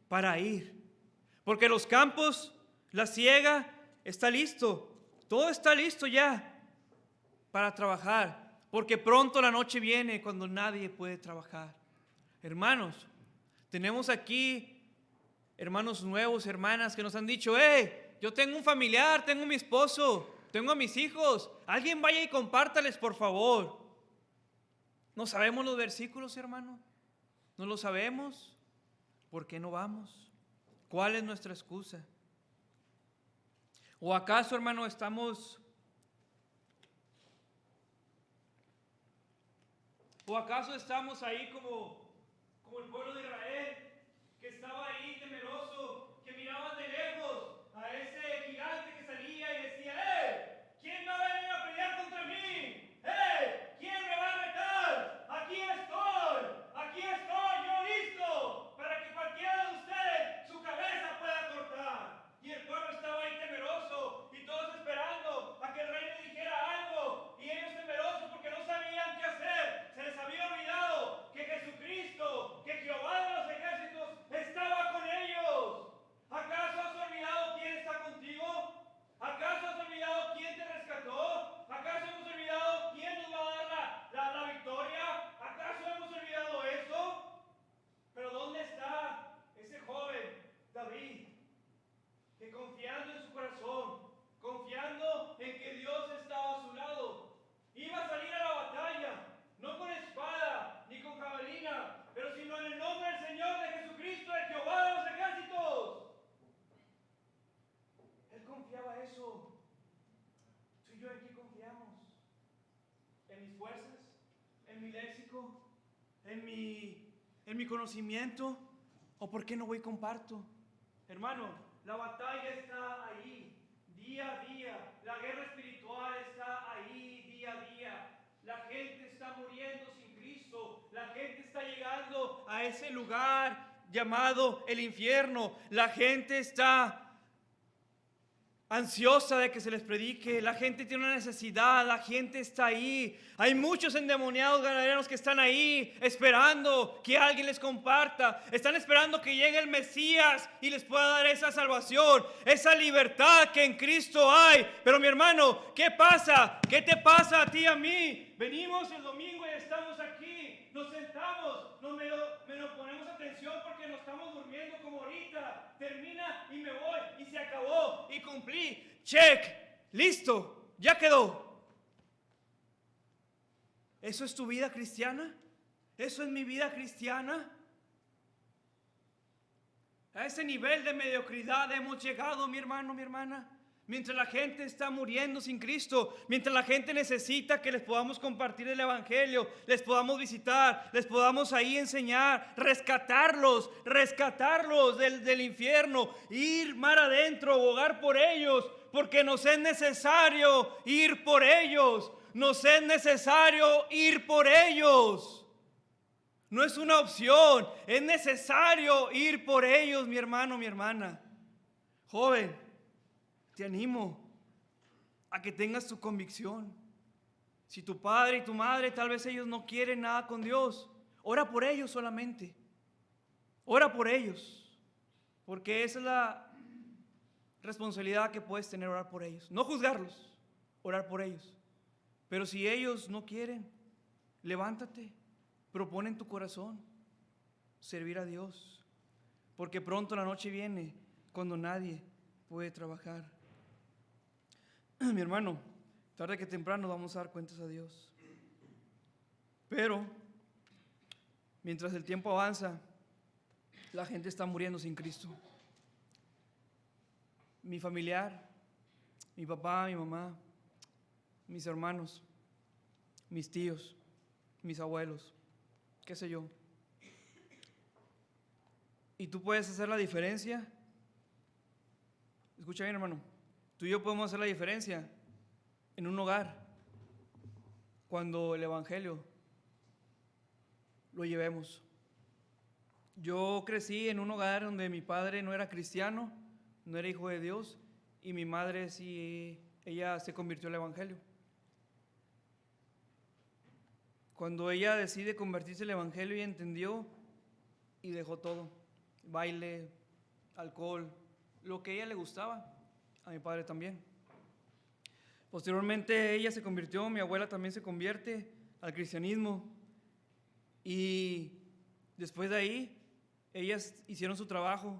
para ir. Porque los campos, la siega, está listo. Todo está listo ya para trabajar. Porque pronto la noche viene cuando nadie puede trabajar. Hermanos, tenemos aquí hermanos nuevos, hermanas que nos han dicho, yo tengo un familiar, tengo mi esposo, tengo a mis hijos. Alguien vaya y compártales, por favor. ¿No sabemos los versículos, hermano? ¿No lo sabemos? ¿Por qué no vamos? ¿Cuál es nuestra excusa? ¿O acaso, hermano, estamos ahí como el pueblo de Israel, que estaba ahí temeroso, que miraban de lejos a ese gigante que salía y decía, eso? Tú y yo, ¿en qué confiamos? ¿En mis fuerzas? ¿En mi léxico? ¿En mi conocimiento? ¿O por qué no voy y comparto? Hermano, la batalla está ahí, día a día. La guerra espiritual está ahí, día a día. La gente está muriendo sin Cristo. La gente está llegando a ese lugar llamado el infierno. La gente está ansiosa de que se les predique, la gente tiene una necesidad, la gente está ahí. Hay muchos endemoniados ganaderos que están ahí esperando que alguien les comparta. Están esperando que llegue el Mesías y les pueda dar esa salvación, esa libertad que en Cristo hay. Pero mi hermano, ¿qué pasa? ¿Qué te pasa a ti y a mí? Venimos el domingo y estamos aquí, nos sentamos, nos ponemos atención porque nos estamos durmiendo como ahorita. Termina y me voy y se acabó y cumplí. Check, listo, ya quedó. ¿Eso es tu vida cristiana? ¿Eso es mi vida cristiana? A ese nivel de mediocridad hemos llegado, mi hermano, mi hermana. Mientras la gente está muriendo sin Cristo, mientras la gente necesita que les podamos compartir el Evangelio, les podamos visitar, les podamos ahí enseñar, rescatarlos del infierno, ir mar adentro, bogar por ellos, porque nos es necesario ir por ellos, nos es necesario ir por ellos. No es una opción, es necesario ir por ellos, mi hermano, mi hermana. Joven, te animo a que tengas tu convicción. Si tu padre y tu madre tal vez ellos no quieren nada con Dios, ora por ellos solamente. Ora por ellos, porque esa es la responsabilidad que puedes tener, orar por ellos. No juzgarlos, orar por ellos. Pero si ellos no quieren, levántate, propone en tu corazón servir a Dios, porque pronto la noche viene cuando nadie puede trabajar. Mi hermano, tarde que temprano vamos a dar cuentas a Dios. Pero mientras el tiempo avanza, la gente está muriendo sin Cristo. Mi familiar, mi papá, mi mamá, mis hermanos, mis tíos, mis abuelos, qué sé yo. ¿Y tú puedes hacer la diferencia? Escucha bien, hermano. Tú y yo podemos hacer la diferencia en un hogar cuando el Evangelio lo llevemos. Yo crecí en un hogar donde mi padre no era cristiano, no era hijo de Dios, y mi madre sí, ella se convirtió al Evangelio. Cuando ella decide convertirse al Evangelio, ella entendió y dejó todo: baile, alcohol, lo que a ella le gustaba, a mi padre también. Posteriormente ella se convirtió, mi abuela también se convierte al cristianismo, y después de ahí ellas hicieron su trabajo,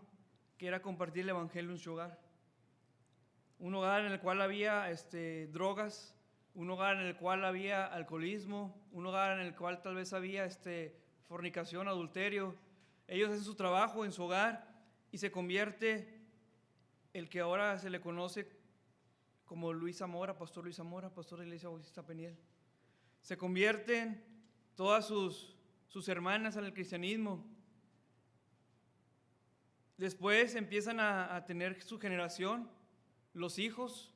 que era compartir el Evangelio en su hogar. Un hogar en el cual había drogas, un hogar en el cual había alcoholismo, un hogar en el cual tal vez había fornicación, adulterio. Ellos hacen su trabajo en su hogar y se convierte el que ahora se le conoce como Luis Zamora, pastor Luis Zamora, pastor de la Iglesia Bautista Peniel. Se convierten todas sus hermanas en el cristianismo. Después empiezan a tener su generación, los hijos,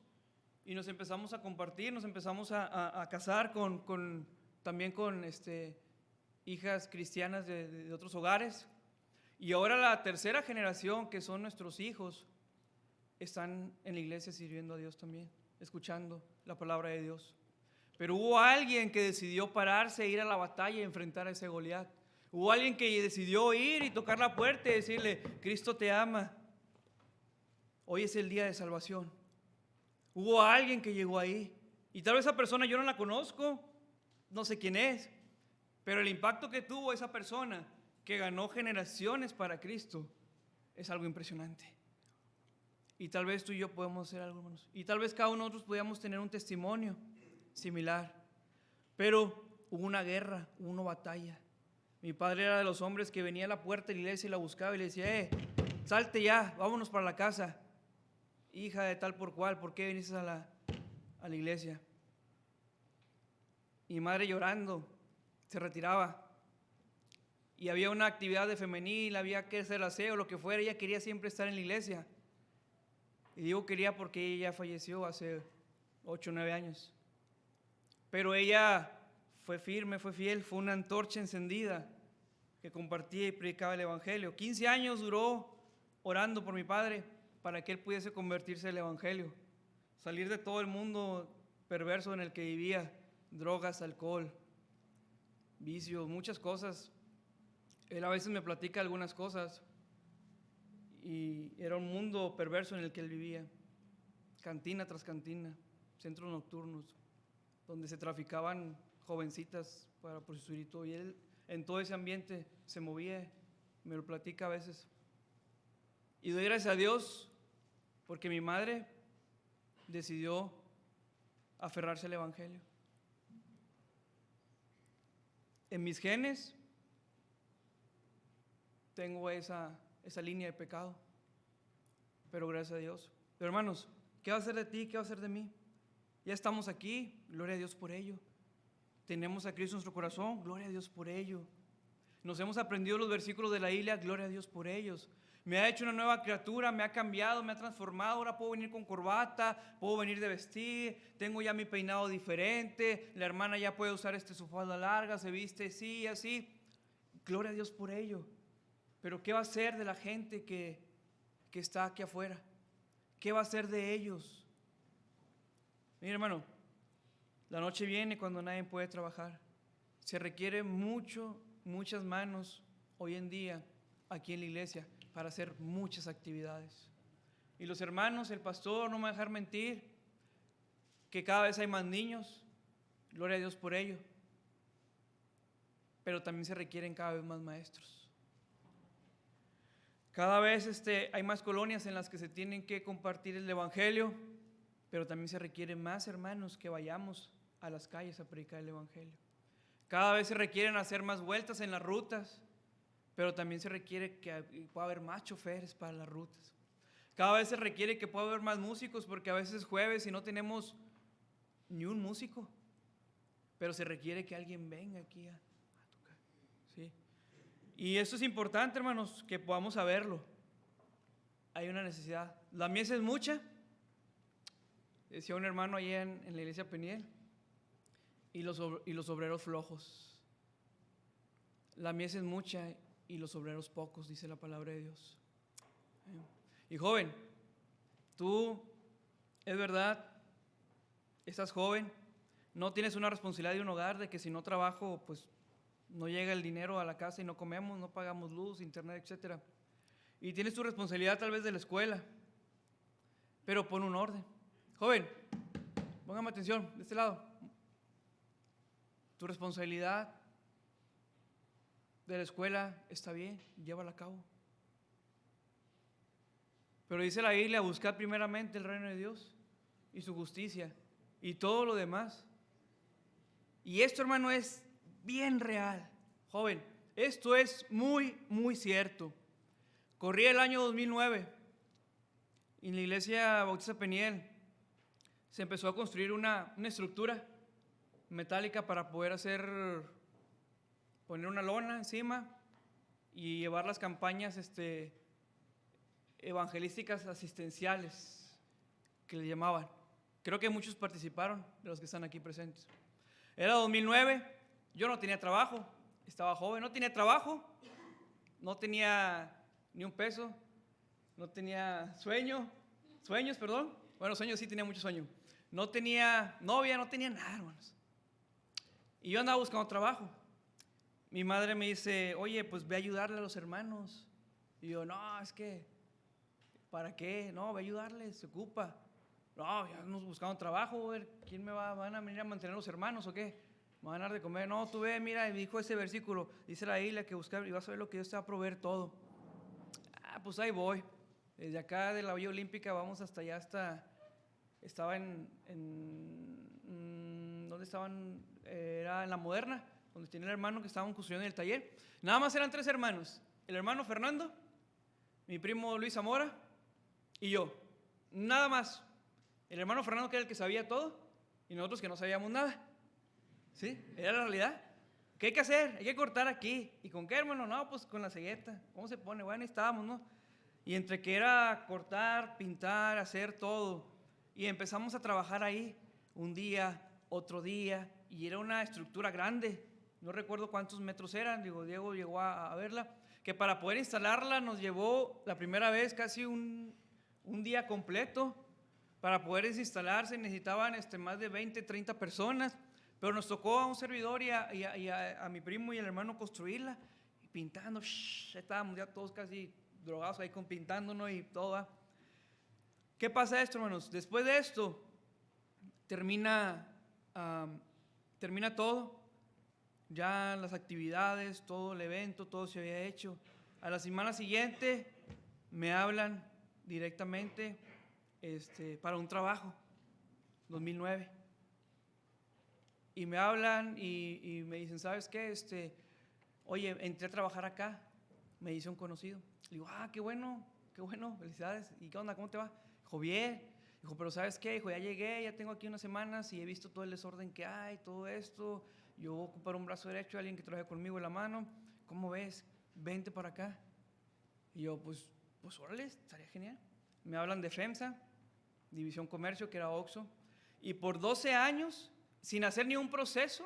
y nos empezamos a compartir, nos empezamos a casar también con hijas cristianas de otros hogares. Y ahora la tercera generación, que son nuestros hijos, están en la iglesia sirviendo a Dios también, escuchando la palabra de Dios. Pero hubo alguien que decidió pararse e ir a la batalla y enfrentar a ese Goliat. Hubo alguien que decidió ir y tocar la puerta y decirle: Cristo te ama, hoy es el día de salvación. Hubo alguien que llegó ahí, y tal vez esa persona yo no la conozco, no sé quién es, pero el impacto que tuvo esa persona, que ganó generaciones para Cristo, es algo impresionante. Y tal vez tú y yo podemos hacer algo, hermanos. Y tal vez cada uno de nosotros podíamos tener un testimonio similar. Pero hubo una guerra, hubo una batalla. Mi padre era de los hombres que venía a la puerta de la iglesia y la buscaba y le decía: salte ya, vámonos para la casa. hija de tal por cual, ¿por qué viniste a la iglesia? Y mi madre llorando, se retiraba. Y había una actividad de femenil, había que hacer aseo, lo que fuera, ella quería siempre estar en la iglesia. Y digo quería porque ella ya falleció hace 8 o 9 años. Pero ella fue firme, fue fiel, fue una antorcha encendida que compartía y predicaba el evangelio. 15 años duró orando por mi padre para que él pudiese convertirse al evangelio, salir de todo el mundo perverso en el que vivía, drogas, alcohol, vicios, muchas cosas. Él a veces me platica algunas cosas y era un mundo perverso en el que él vivía, cantina tras cantina, centros nocturnos, donde se traficaban jovencitas para prostituir, y él en todo ese ambiente se movía, me lo platica a veces. Y doy gracias a Dios porque mi madre decidió aferrarse al evangelio. En mis genes tengo esa línea de pecado, pero gracias a Dios. Pero hermanos, ¿qué va a hacer de ti? ¿Qué va a hacer de mí? Ya estamos aquí, gloria a Dios por ello. Tenemos a Cristo en nuestro corazón, gloria a Dios por ello. Nos hemos aprendido los versículos de la Biblia, gloria a Dios por ellos. Me ha hecho una nueva criatura, me ha cambiado, me ha transformado. Ahora puedo venir con corbata, puedo venir de vestir, tengo ya mi peinado diferente. La hermana ya puede usar su falda larga, se viste así, así. Gloria a Dios por ello. Pero ¿qué va a hacer de la gente que está aquí afuera? ¿Qué va a hacer de ellos? Mira, hermano, la noche viene cuando nadie puede trabajar. Se requiere muchas manos hoy en día aquí en la iglesia para hacer muchas actividades. Y los hermanos, el pastor, no me va a dejar mentir, que cada vez hay más niños, gloria a Dios por ello. Pero también se requieren cada vez más maestros. Cada vez hay más colonias en las que se tienen que compartir el evangelio, pero también se requieren más hermanos que vayamos a las calles a predicar el evangelio. Cada vez se requieren hacer más vueltas en las rutas, pero también se requiere que pueda haber más choferes para las rutas. Cada vez se requiere que pueda haber más músicos, porque a veces es jueves y no tenemos ni un músico, pero se requiere que alguien venga aquí a tocar. ¿Sí? Y esto es importante, hermanos, que podamos saberlo. Hay una necesidad. La mies es mucha, decía un hermano allá en la iglesia Peniel, y los obreros flojos. La mies es mucha y los obreros pocos, dice la palabra de Dios. Y joven, tú, es verdad, estás joven, no tienes una responsabilidad de un hogar, de que si no trabajo, pues no llega el dinero a la casa y no comemos, no pagamos luz, internet, etc. Y tienes tu responsabilidad tal vez de la escuela, pero pon un orden. Joven, póngame atención, de este lado. Tu responsabilidad de la escuela está bien, llévala a cabo. Pero dice la Biblia, buscad primeramente el reino de Dios y su justicia y todo lo demás. Y esto, hermano, es bien real. Joven, esto es muy, muy cierto. Corría el año 2009 y en la iglesia Bautista Peniel se empezó a construir una estructura metálica para poder poner una lona encima y llevar las campañas evangelísticas asistenciales, que le llamaban. Creo que muchos participaron de los que están aquí presentes. Era 2009, yo no tenía trabajo, estaba joven, no tenía trabajo, no tenía ni un peso, no tenía sueños, bueno, sueños sí tenía mucho sueño, no tenía novia, no tenía nada, hermanos. Y yo andaba buscando trabajo. Mi madre me dice, oye, pues ve a ayudarle a los hermanos. Y yo, no, es que, ¿para qué? No, ve a ayudarles, se ocupa. No, ya nos buscando trabajo, ¿quién van a venir a mantener los hermanos o qué? ¿Me van a dar de comer? No, tú ve, mira, me dijo ese versículo, dice la Biblia que buscar y vas a ver lo que Dios te va a proveer todo. Pues ahí voy. Desde acá de la Villa Olímpica vamos hasta allá, estaba ¿dónde estaban? Era en la Moderna, donde tenía el hermano que estaban construyendo en el taller. Nada más eran 3 hermanos, el hermano Fernando, mi primo Luis Zamora y yo. nada más. El hermano Fernando, que era el que sabía todo, y nosotros que no sabíamos nada. ¿Sí? Era la realidad. ¿Qué hay que hacer? Hay que cortar aquí. ¿Y con qué, hermano? No, pues con la cegueta. ¿Cómo se pone? Bueno, ahí estábamos, ¿no? Y entre que era cortar, pintar, hacer todo. Y empezamos a trabajar ahí un día, otro día, y era una estructura grande. No recuerdo cuántos metros eran, digo, Diego llegó a verla, que para poder instalarla nos llevó la primera vez casi un día completo. Para poder desinstalarse necesitaban más de 20, 30 personas, pero nos tocó a un servidor y a mi primo y el hermano construirla, y pintando, estábamos ya todos casi drogados ahí con pintándonos y todo, ¿va? ¿Qué pasa esto, hermanos? Después de esto, termina todo, ya las actividades, todo el evento, todo se había hecho. A la semana siguiente me hablan directamente para un trabajo, 2009. Y me hablan y me dicen, ¿sabes qué? Oye, entré a trabajar acá, me dice un conocido. Le digo, qué bueno, felicidades. ¿Y qué onda? ¿Cómo te va? Dijo, bien. Dijo, pero ¿sabes qué? Dijo, ya llegué, ya tengo aquí unas semanas y he visto todo el desorden que hay, todo esto. Yo voy a ocupar un brazo derecho de alguien que trabaje conmigo en la mano. ¿Cómo ves? Vente para acá. Y yo, pues órale, estaría genial. Me hablan de FEMSA, División Comercio, que era Oxxo. Y por 12 años, sin hacer ni un proceso,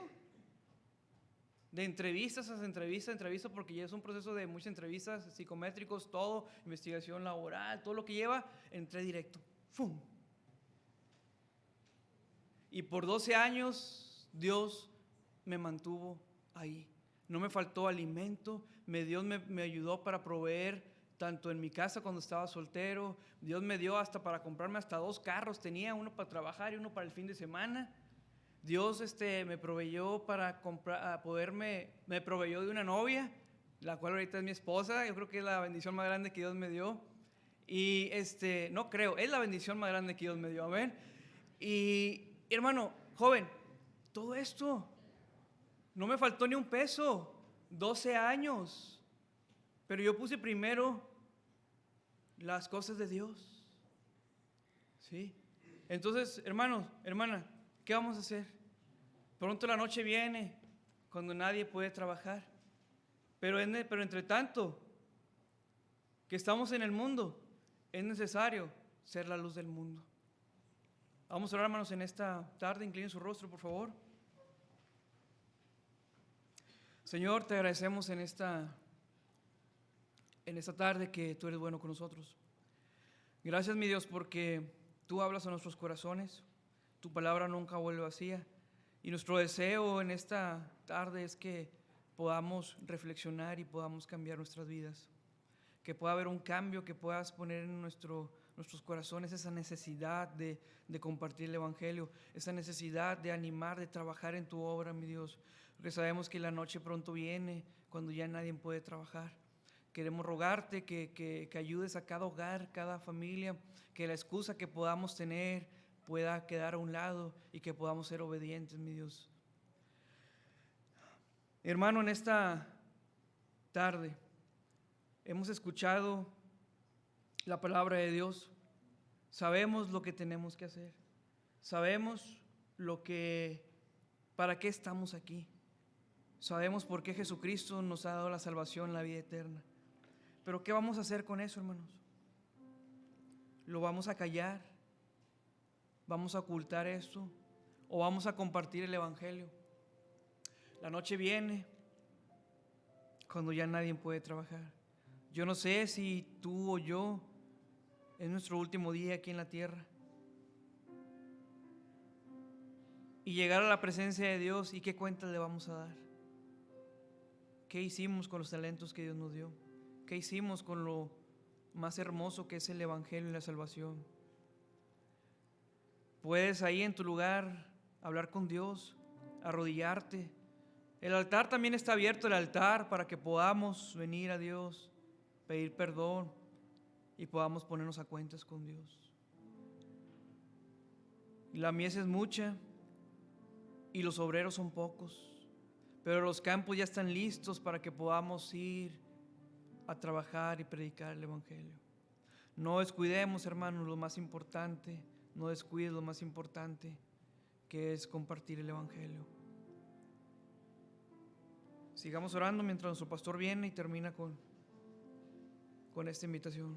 de entrevistas a entrevistas, porque ya es un proceso de muchas entrevistas, psicométricos, todo, investigación laboral, todo lo que lleva, entré directo. ¡Fum! Y por 12 años Dios me mantuvo ahí. No me faltó alimento, Dios me ayudó para proveer, tanto en mi casa cuando estaba soltero, Dios me dio hasta para comprarme hasta 2 carros, tenía uno para trabajar y uno para el fin de semana. Dios me proveyó para comprar, me proveyó de una novia, la cual ahorita es mi esposa. Yo creo que es la bendición más grande que Dios me dio. Y no creo, es la bendición más grande que Dios me dio, amén. Y hermano, joven, todo esto, no me faltó ni un peso, 12 años, pero yo puse primero las cosas de Dios. ¿Sí? Entonces, hermanos, hermana, ¿qué vamos a hacer? Pronto la noche viene, cuando nadie puede trabajar. Pero entre tanto, que estamos en el mundo, es necesario ser la luz del mundo. Vamos a orar, hermanos, en esta tarde. Inclinen su rostro, por favor. Señor, te agradecemos en esta tarde que tú eres bueno con nosotros. Gracias, mi Dios, porque tú hablas a nuestros corazones. Tu palabra nunca vuelve vacía. Y nuestro deseo en esta tarde es que podamos reflexionar y podamos cambiar nuestras vidas. Que pueda haber un cambio, que puedas poner en nuestros corazones esa necesidad de compartir el Evangelio, esa necesidad de animar, de trabajar en tu obra, mi Dios. Porque sabemos que la noche pronto viene, cuando ya nadie puede trabajar. Queremos rogarte que ayudes a cada hogar, cada familia, que la excusa que podamos tener pueda quedar a un lado y que podamos ser obedientes, mi Dios. Hermano, en esta tarde hemos escuchado la palabra de Dios. Sabemos lo que tenemos que hacer. Sabemos para qué estamos aquí. Sabemos por qué Jesucristo nos ha dado la salvación, la vida eterna. Pero ¿qué vamos a hacer con eso, hermanos? ¿Lo vamos a callar? ¿Vamos a ocultar esto? ¿O vamos a compartir el Evangelio? La noche viene cuando ya nadie puede trabajar. Yo no sé si tú o yo es nuestro último día aquí en la tierra. Y llegar a la presencia de Dios, ¿y qué cuentas le vamos a dar? ¿Qué hicimos con los talentos que Dios nos dio? ¿Qué hicimos con lo más hermoso que es el Evangelio y la salvación? Puedes ahí en tu lugar hablar con Dios, arrodillarte. El altar también está abierto, el altar, para que podamos venir a Dios, pedir perdón y podamos ponernos a cuentas con Dios. La mies es mucha y los obreros son pocos, pero los campos ya están listos para que podamos ir a trabajar y predicar el Evangelio. No descuidemos, hermanos, lo más importante, no descuides lo más importante, que es compartir el Evangelio. Sigamos orando mientras nuestro pastor viene y termina con esta invitación.